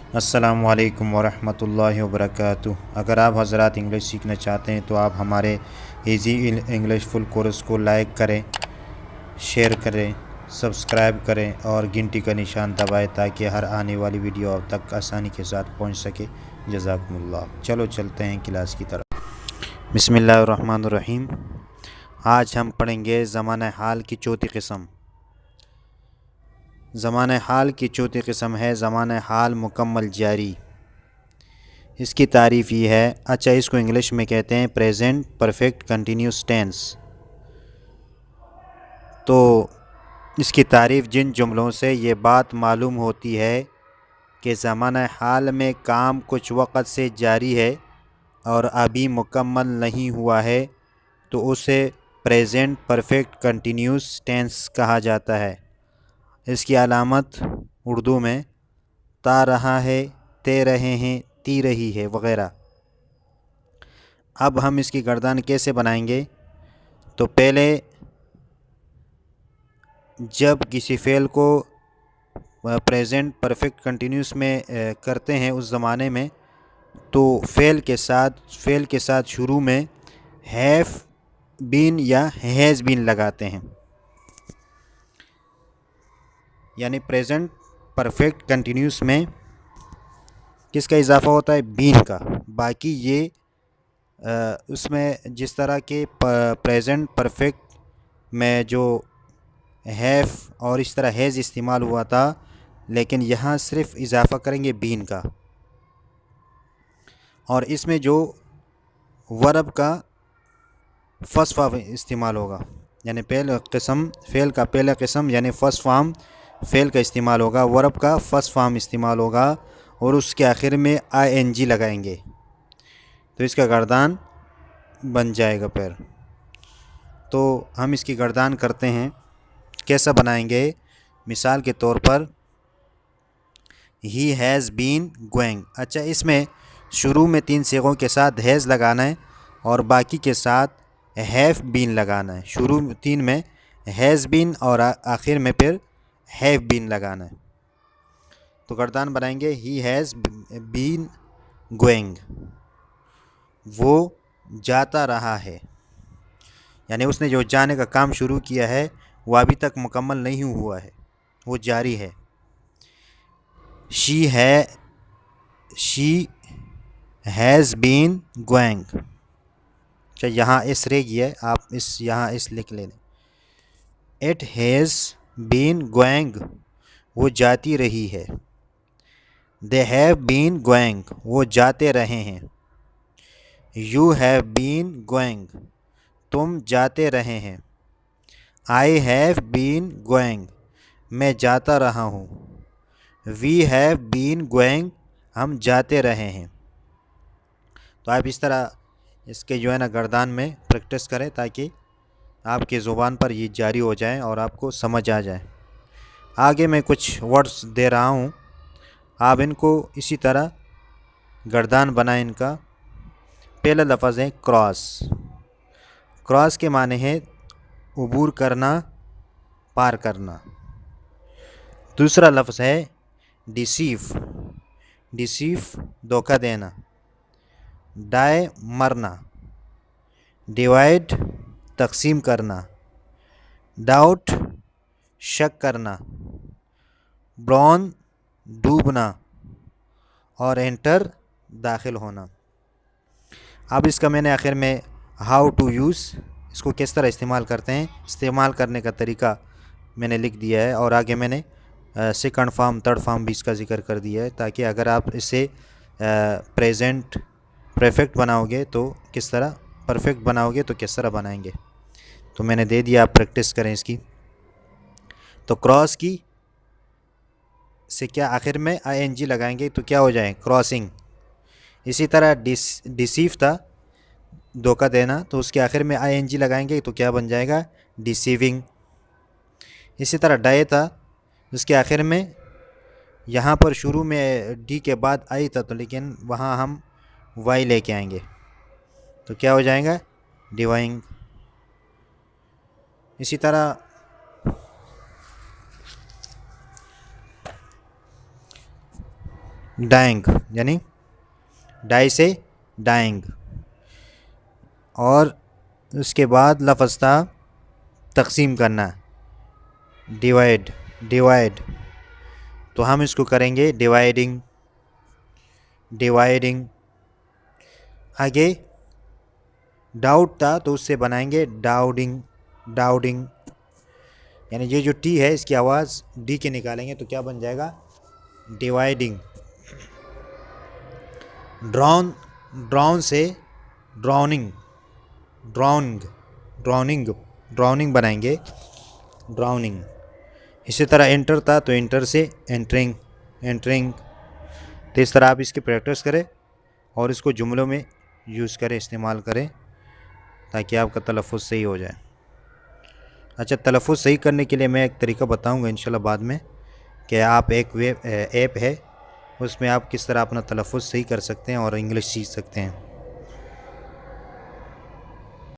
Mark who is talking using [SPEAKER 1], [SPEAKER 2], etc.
[SPEAKER 1] अस्सलामु अलैकुम वरहमतुल्लाहि वबरकातुह। अगर आप हज़रात इंग्लिश सीखना चाहते हैं तो आप हमारे इजी इंग्लिश फुल कोर्स को लाइक करें, शेयर करें, सब्सक्राइब करें और घंटी का निशान दबाएं ताकि हर आने वाली वीडियो आप तक आसानी के साथ पहुंच सके। जज़ाकुमुल्लाह। चलो चलते हैं क्लास की तरफ। बिस्मिल्लाहिर्रहमानिर्रहीम। आज हम पढ़ेंगे ज़माने हाल की चौथी किस्म। ज़माने हाल की चौथी किस्म है ज़माने हाल मुकम्मल जारी। इसकी तारीफ़ ये है, अच्छा इसको इंग्लिश में कहते हैं प्रेजेंट परफेक्ट कंटिन्यूस टेंस। तो इसकी तारीफ़ जिन जुमलों से ये बात मालूम होती है कि ज़माने हाल में काम कुछ वक़्त से जारी है और अभी मुकम्मल नहीं हुआ है, तो उसे प्रेजेंट परफेक्ट कंटिन्यूस टेंस कहा जाता है। इसकी अलामत उर्दू में ता रहा है, ते रहे हैं, ती रही है वग़ैरह। अब हम इसकी गर्दान कैसे बनाएंगे? तो पहले जब किसी फ़ेल को प्रेजेंट परफेक्ट कंटिन्यूस में करते हैं उस ज़माने में, तो फ़ेल के साथ शुरू में हैव बीन या हैज़ बीन लगाते हैं। यानी प्रेजेंट परफेक्ट कंटिन्यूस में किसका इजाफ़ा होता है? बीन का। बाकी ये उसमें जिस तरह के प्रेजेंट परफेक्ट में जो हैव और इस तरह हैज़ इस्तेमाल हुआ था, लेकिन यहाँ सिर्फ इजाफ़ा करेंगे बीन का। और इसमें जो वर्ब का फर्स्ट फॉर्म इस्तेमाल होगा, यानी पहला किस्म फ़ेल का पहला किस्म यानी फ़र्स्ट फॉर्म फ़ेल का इस्तेमाल होगा, वर्ब का फर्स्ट फॉर्म इस्तेमाल होगा और उसके आखिर में ING लगाएंगे, तो इसका गर्दान बन जाएगा पैर। तो हम इसकी गर्दान करते हैं, कैसा बनाएंगे? मिसाल के तौर पर ही हैज़ बीन गोइंग। अच्छा, इसमें शुरू में 3 सीगों के साथ हैज़ लगाना है और बाकी के साथ हैव बीन लगाना है। शुरू 3 में हैज़ बीन और आखिर में फिर हैव बीन लगाना है। तो गर्दान बनाएंगे ही हैज़ बीन गोइंग, वो जाता रहा है, यानी उसने जो जाने का काम शुरू किया है वो अभी तक मुकम्मल नहीं हुआ है, वो जारी है। She has been going. अच्छा, यहाँ इस रह गया है, आप यहाँ इस लिख लें। इट हैज़ बीन गोइंग, वो जाती रही है। दे हैव बीन गोइंग, वो जाते रहे हैं। यू हैव बीन गोइंग, तुम जाते रहे हैं। आई हैव बीन गोइंग, मैं जाता रहा हूँ। वी हैव बीन गोइंग, हम जाते रहे हैं। तो आप इस तरह इसके जो है ना गर्दान में प्रैक्टिस करें ताकि आपकी ज़ुबान पर ये जारी हो जाए और आपको समझ आ जाए। आगे मैं कुछ वर्ड्स दे रहा हूँ, आप इनको इसी तरह गर्दान बनाएं। इनका पहला लफ्ज़ है क्रॉस। क्रॉस के माने हैं उबूर करना, पार करना। दूसरा लफ्ज़ है डिसीव। डिसीव धोखा देना। डाई मरना। डिवाइड तकसीम करना। डाउट शक करना। ब्रॉन डूबना और एंटर दाखिल होना। अब इसका मैंने आखिर में हाउ टू यूज़, इसको किस तरह इस्तेमाल करते हैं, इस्तेमाल करने का तरीका मैंने लिख दिया है और आगे मैंने सेकंड फॉर्म थर्ड फॉर्म भी इसका जिक्र कर दिया है, ताकि अगर आप इसे प्रेजेंट परफेक्ट बनाओगे तो किस तरह, परफेक्ट बनाओगे तो किस तरह बनाएंगे। तो मैंने दे दिया, आप प्रैक्टिस करें इसकी। तो क्रॉस की से क्या आखिर में ING लगाएंगे तो क्या हो जाए? क्रॉसिंग। इसी तरह डिसीव था, धोखा देना, तो उसके आखिर में ING लगाएंगे तो क्या बन जाएगा? डिसीविंग। इसी तरह डाई था, उसके आखिर में यहाँ पर शुरू में डी के बाद आई था, तो लेकिन वहाँ हम वाई लेके आएंगे तो क्या हो जाएगा? डिवाइंग। इसी तरह डाइंग, यानी डाई से डाइंग। और उसके बाद लफ्ज़ था तकसीम करना, डिवाइड, डिवाइड। तो हम इसको करेंगे डिवाइडिंग, डिवाइडिंग। आगे डाउट था तो उससे बनाएंगे डाउडिंग, डाउडिंग। यानी ये जो टी है इसकी आवाज़ डी के निकालेंगे तो क्या बन जाएगा, डिवाइडिंग। ड्रॉन, ड्रॉन से ड्रॉनिंग, ड्रॉइंग, ड्रॉनिंग, ड्रॉनिंग बनाएंगे, ड्रॉनिंग। इसी तरह एंटर था तो एंटर से एंटरिंग, एंटरिंग। तो इस तरह आप इसकी प्रैक्टिस करें और इसको जुमलों में यूज़ करें, इस्तेमाल करें, ताकि आपका तलफ़्फ़ुज़ सही हो जाए। अच्छा, तलफ़्फ़ुज़ सही करने के लिए मैं एक तरीका बताऊंगा इंशाल्लाह बाद में, कि आप एक ऐप है उसमें आप किस तरह अपना तलफ़्फ़ुज़ सही कर सकते हैं और इंग्लिश सीख सकते हैं।